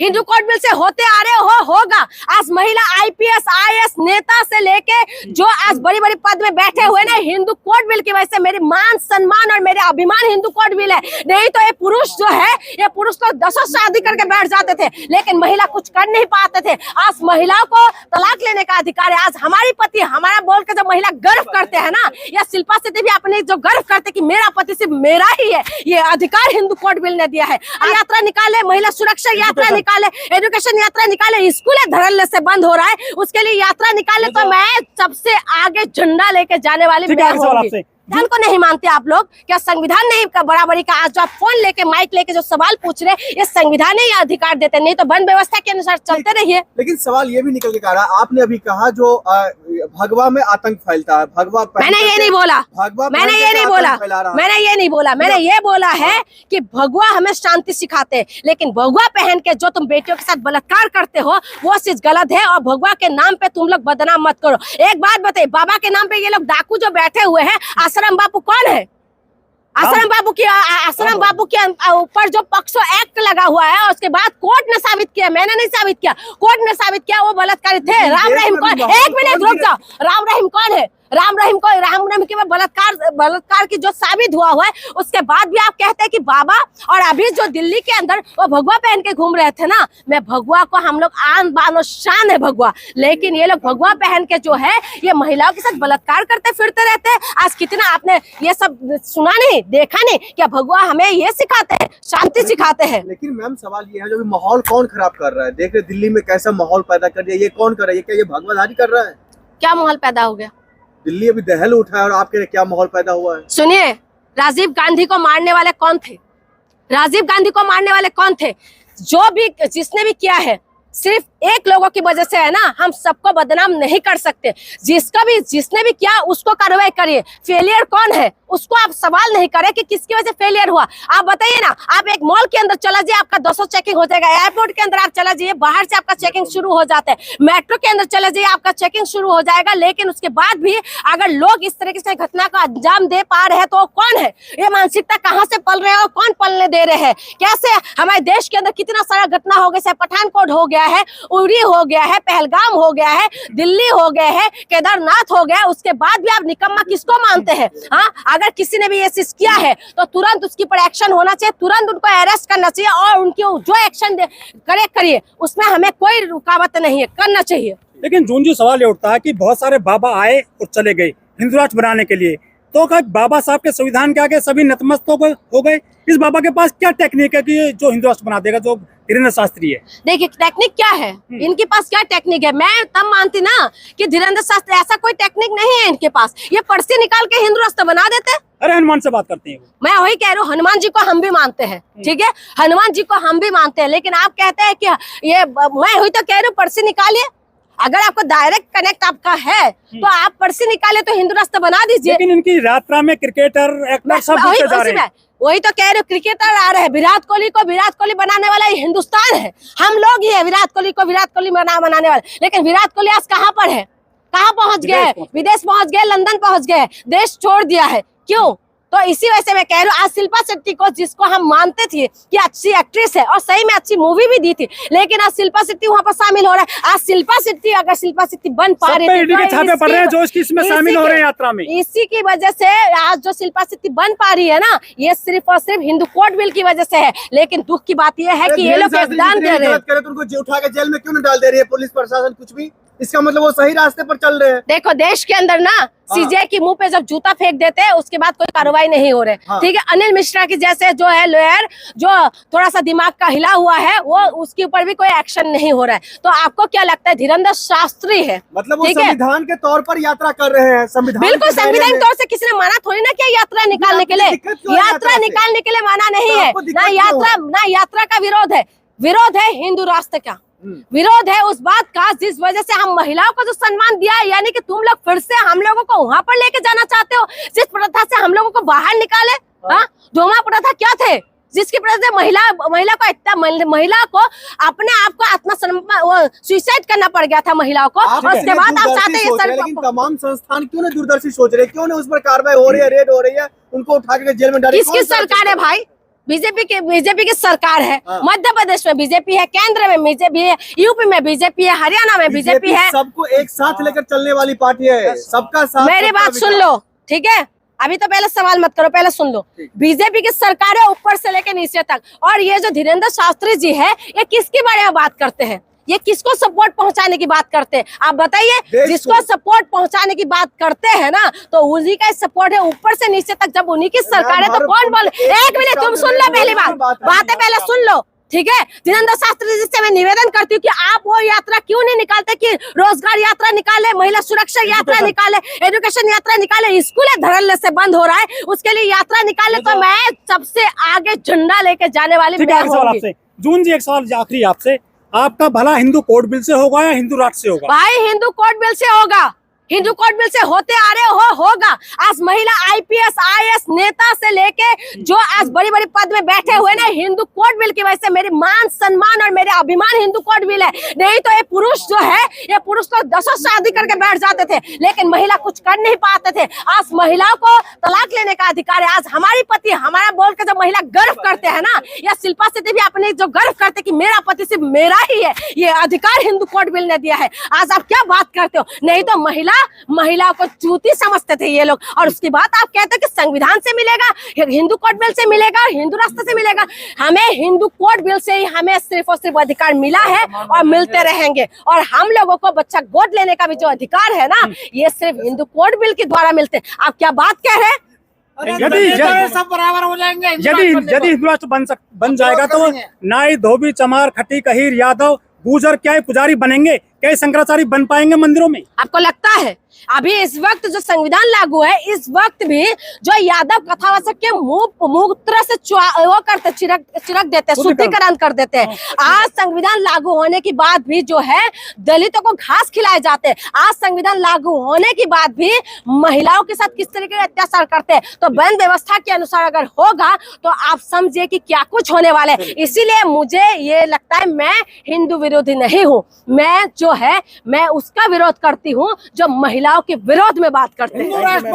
Hindu code bill से होते आ रहे होगा। आज महिला आईपीएस आईएएस नेता से लेके जो आज बड़ी बड़ी पद में बैठे हुए ना, हिंदू कोड बिल की वजह से मेरी मान सम्मान और मेरे अभिमान हिंदू कोड बिल है। नहीं तो ये पुरुष जो है, ये पुरुष तो 10 शादी करके बैठ जाते थे, लेकिन महिला कुछ कर नहीं पाते थे। आज महिलाओं को तलाक लेने का अधिकार है। आज हमारी पति हमारा बोल के जो महिला गर्व करते हैं ना, या शिल्पा शेट्टी भी अपने जो गर्व करते कि मेरा पति सिर्फ मेरा ही है, ये अधिकार हिंदू कोड बिल ने दिया है। यात्रा निकाले, महिला सुरक्षा यात्रा निकाले, एजुकेशन यात्रा निकाले, स्कूल धड़ल्ले से बंद हो रहा है उसके लिए यात्रा निकाले, तो मैं सबसे आगे झंडा लेके जाने वाली होंगी। संविधान को नहीं मानते आप लोग? क्या संविधान नहीं का बराबरी का? आज जो आप फोन लेके माइक लेके जो सवाल पूछ रहे हैं, ये संविधान ही अधिकार देते, नहीं तो वन व्यवस्था के अनुसार चलते रहिए। लेकिन सवाल ये भी निकल के आ रहा है, आपने अभी कहा जो भगवा में आतंक फैलता है, भगवा मैंने ये नहीं बोला, मैंने ये नहीं बोला, मैंने ये नहीं बोला, मैंने ये बोला है कि भगवा हमें शांति सिखाते, लेकिन भगवा पहन के जो तुम बेटियों के साथ बलात्कार करते हो वो चीज गलत है। और भगवा के नाम पे तुम लोग बदनाम मत करो। एक बात बताइए, बाबा के नाम पे ये लोग डाकू जो बैठे हुए हैं, आश्रम बापू कौन है? आश्रम बाबू के ऊपर जो पक्सो एक्ट लगा हुआ है, उसके बाद कोर्ट ने साबित किया, मैंने नहीं साबित किया, कोर्ट ने साबित किया वो बलात्कारी थे। राम रहीम कौन? एक मिनट रुक जाओ, राम रहीम कौन है? राम रहीम के बलात्कार की जो साबित हुआ है, उसके बाद भी आप कहते हैं कि बाबा, और अभी जो दिल्ली के अंदर वो भगवा पहन के घूम रहे थे ना, मैं भगवा को हम लोग आन बान और शान है भगवा, लेकिन ये लोग भगवा पहन के जो है ये महिलाओं के साथ बलात्कार करते फिरते रहते हैं। आज कितना आपने ये सब सुना नहीं, देखा नहीं? क्या भगवा हमें ये सिखाते हैं, शांति सिखाते हैं? लेकिन मैम सवाल ये है, जो माहौल कौन खराब कर रहा है? देख रहे दिल्ली में कैसा माहौल पैदा कर दिया, ये कौन कर रहा है? क्या ये भगवाधारी कर रहा है? क्या माहौल पैदा हो गया? दिल्ली अभी दहल उठा है और आपके क्या माहौल पैदा हुआ है? सुनिए, राजीव गांधी को मारने वाले कौन थे? राजीव गांधी को मारने वाले कौन थे? जो भी जिसने भी किया है, सिर्फ एक लोगों की वजह से है ना, हम सबको बदनाम नहीं कर सकते। जिसने भी किया उसको कार्रवाई करिए। फेलियर कौन है उसको आप सवाल नहीं करें कि किसकी वजह से फेलियर हुआ। आप बताइए ना, आप एक मॉल के अंदर चला जाइए, आपका 200 चेकिंग हो जाएगा। एयरपोर्ट के अंदर आप चला जाइए, बाहर से आपका चेकिंग शुरू हो जाता है। मेट्रो के अंदर चला जाइए, आपका चेकिंग शुरू हो जाएगा। लेकिन उसके बाद भी अगर लोग इस तरीके से घटना का अंजाम दे पा रहे हैं तो कौन है? ये मानसिकता कहाँ से पल रहे हैं और कौन पलने दे रहे हैं? कैसे हमारे देश के अंदर कितना सारा घटना हो गया, पठानकोट हो गया है, उरी हो गया है, पहलगाम हो गया है, दिल्ली हो गया है, केदारनाथ हो गया, उसके बाद भी आप निकम्मा किसको मानते हैं? हाँ, अगर किसी ने भी ये चीज किया है तो तुरंत उसके ऊपर एक्शन होना चाहिए, तुरंत उनको अरेस्ट करना चाहिए, और उनकी जो एक्शन करिए उसमें हमें कोई रुकावट नहीं है, करना चाहिए। लेकिन जो सवाल ये उठता है कि बहुत सारे बाबा आए और चले गए हिंदू राष्ट्र बनाने के लिए, तो क्या बाबा साहब के संविधान के आगे सभी नतमस्तक हो गए? इस बाबा के पास क्या टेक्निक है कि जो हिंदू राष्ट्र बना देगा, जो धीरेन्द्र शास्त्री है? देखिए टेक्निक क्या है, इनके पास क्या टेक्निक है? मैं तब मानती ना कि धीरेन्द्र शास्त्री, ऐसा कोई टेक्निक नहीं है इनके पास। ये पर्ची निकाल के हिंदू राष्ट्र बना देते। अरे हनुमान से बात करते हैं। मैं वही कह रही हूँ, हनुमान जी को हम भी मानते हैं, ठीक है, हनुमान जी को हम भी मानते हैं, लेकिन आप कहते हैं कि ये, मैं वही तो कह रही हूँ, पर्ची निकालिए। अगर आपको डायरेक्ट कनेक्ट आपका है तो आप पर्ची निकाले तो हिंदू राष्ट्र बना दीजिए। लेकिन इनकी यात्रा में क्रिकेटर, एक्टर सब जा रहे हैं। वही तो कह रहे हो, क्रिकेटर आ रहे हैं। विराट कोहली बनाने वाला ये हिंदुस्तान है, हम लोग ही है विराट कोहली बनाने वाले। लेकिन विराट कोहली आज कहाँ पर है? कहाँ पहुंच गए? विदेश पहुंच गए, लंदन पहुंच गए, देश छोड़ दिया है। क्यों? तो इसी वजह से मैं कह रही हूँ, आज शिल्पा शेट्टी को, जिसको हम मानते थे कि अच्छी एक्ट्रेस है और सही में अच्छी मूवी भी दी थी, लेकिन आज शिल्पा शेट्टी वहाँ पर शामिल हो रहा है। आज शिल्पा शेट्टी, अगर शिल्पा शेट्टी बन पा रही है, जो इसमें शामिल हो रहे हैं यात्रा में, इसी की वजह से आज जो शिल्पा शेट्टी बन पा रही है ना, ये सिर्फ और सिर्फ हिंदू कोड बिल की वजह से है। लेकिन दुख की बात यह है कि ये लोग योगदान दे रहे हैं, उनको उठा के जेल में क्यों नहीं डाल दे रही है पुलिस प्रशासन कुछ भी? इसका मतलब वो सही रास्ते पर चल रहे हैं। देखो, देश के अंदर ना सीजे की मुंह पे जब जूता फेंक देते हैं उसके बाद कोई कार्रवाई नहीं हो रहे, ठीक है। अनिल मिश्रा की जैसे जो है लॉयर, जो थोड़ा सा दिमाग का हिला हुआ है, वो उसके ऊपर भी कोई एक्शन नहीं हो रहा है। तो आपको क्या लगता है? धीरेन्द्र शास्त्री है, मतलब वो संविधान के तौर पर यात्रा कर रहे हैं। संविधान बिल्कुल संविधान तौर से किसी ने माना थोड़ी ना क्या यात्रा निकालने के लिए, यात्रा निकालने के लिए माना नहीं है ना यात्रा का विरोध है हिंदू राष्ट्र का विरोध है, उस बात का जिस वजह से हम महिलाओं को जो सम्मान दिया है, यानी कि तुम लोग फिर से हम लोगों को वहां पर लेके जाना चाहते हो, जिस प्रथा से हम लोगों को बाहर निकाले। धोमा प्रथा क्या थे, जिसकी वजह से महिला को अपने आप को आत्मसम्मान, सुसाइड करना पड़ गया था महिलाओं को। और उसके बाद आप चाहते हैं, लेकिन तमाम संस्थान क्यों नहीं दूरदर्शी सोच रहे, क्यों नहीं उस पर कार्रवाई हो रही है, रेड हो रही है, उनको उठा के जेल में डाल? किसकी सरकार है भाई? बीजेपी की सरकार है। हाँ। मध्य प्रदेश में बीजेपी है, केंद्र में बीजेपी है, यूपी में बीजेपी है, हरियाणा में बीजेपी है। सबको एक साथ लेकर चलने वाली पार्टी है, सबका साथ। मेरी सबका बात सुन विकास। लो, ठीक है? अभी तो पहले सवाल मत करो, पहले सुन लो। ठीक। बीजेपी की सरकार है ऊपर से लेकर नीचे तक। और ये जो धीरेन्द्र शास्त्री जी है, ये किसके बारे में बात करते हैं? ये किसको सपोर्ट पहुंचाने की बात करते हैं? आप बताइए। देश जिसको को। सपोर्ट पहुंचाने की बात करते हैं ना, तो उन्हीं का सपोर्ट है ऊपर से नीचे तक। जब उन्हीं की सरकार है तो भारत कौन बोले? को एक मिनट, तुम सुन लो पहली बातें पहले सुन लो, ठीक है? धीरेन्द्र शास्त्री जी से मैं निवेदन करती हूँ कि आप वो यात्रा क्यों नहीं निकालते कि रोजगार यात्रा निकाले, महिला सुरक्षा यात्रा निकाले, एजुकेशन यात्रा निकाले, स्कूल धड़ल्ले से बंद हो रहा है, उसके लिए यात्रा निकाले। तो मैं सबसे आगे झंडा लेके जाने वाली ठीक है, मैं एक सवाल होंगी। आपसे जून जी, एक सवाल आखिरी आपसे, आपका भला हिंदू कोड बिल से होगा या हिंदू राष्ट्र से होगा? भाई हिंदू कोड बिल से होगा, हिंदू कोड बिल से होते आ रहे होगा। आज महिला आईपीएस आईएएस नेता से लेके जो आज बड़ी बड़ी पद में बैठे हुए ना, हिंदू कोड बिल की वजह से मेरी मान सम्मान और मेरे अभिमान हिंदू कोड बिल है। नहीं तो ये पुरुष जो है, ये पुरुष तो 10 शादी करके बैठ जाते थे, लेकिन महिला कुछ कर नहीं पाते थे। आज महिलाओं को तलाक लेने का अधिकार है। आज हमारी पति हमारा बोल के जब महिला गर्व करते हैं ना, या शिल्पा शेट्टी भी अपने जो गर्व करते कि मेरा पति सिर्फ मेरा ही है, ये अधिकार हिंदू कोड बिल ने दिया है। आज आप क्या बात करते हो? नहीं तो महिलाओं को चूती समझते थे ये लोग। और उसकी बात आप कहते हैं कि संविधान से मिलेगा, हिंदू कोड बिल से मिलेगा, हिंदू राष्ट्र से मिलेगा। हमें हिंदू कोड बिल से ही हमें सिर्फ और सिर्फ अधिकार मिला है और मिलते रहेंगे। और हम लोगों को बच्चा गोद लेने का भी जो अधिकार है ना, ये सिर्फ हिंदू कोड बिल के द्वारा मिलते हैं। आप क्या बात कह रहे हैं? सब बराबर हो जाएंगे। यदि हिंदू राष्ट्र बन जाएगा तो नाई धोबी चमार खटी कहीर यादव गुजर क्या पुजारी बनेंगे? क्या शंकराचार्य बन पाएंगे मंदिरों में? आपको लगता है अभी इस वक्त जो संविधान लागू है, इस वक्त भी जो यादव कथावाचक के मूत्र से वो करते चिरक देते, शुद्धिकरण कर देते हैं। आज संविधान लागू होने के बाद भी जो है दलितों को घास खिलाए जाते हैं। आज संविधान लागू होने के बाद भी महिलाओं के साथ किस तरीके के अत्याचार करते हैं। तो वन व्यवस्था के अनुसार अगर होगा तो आप समझिए कि क्या कुछ होने वाला है। इसीलिए मुझे ये लगता है मैं हिंदू विरोधी नहीं हूँ, मैं जो है मैं उसका विरोध करती हूँ जो महिलाओं के विरोध में बात करते हैं।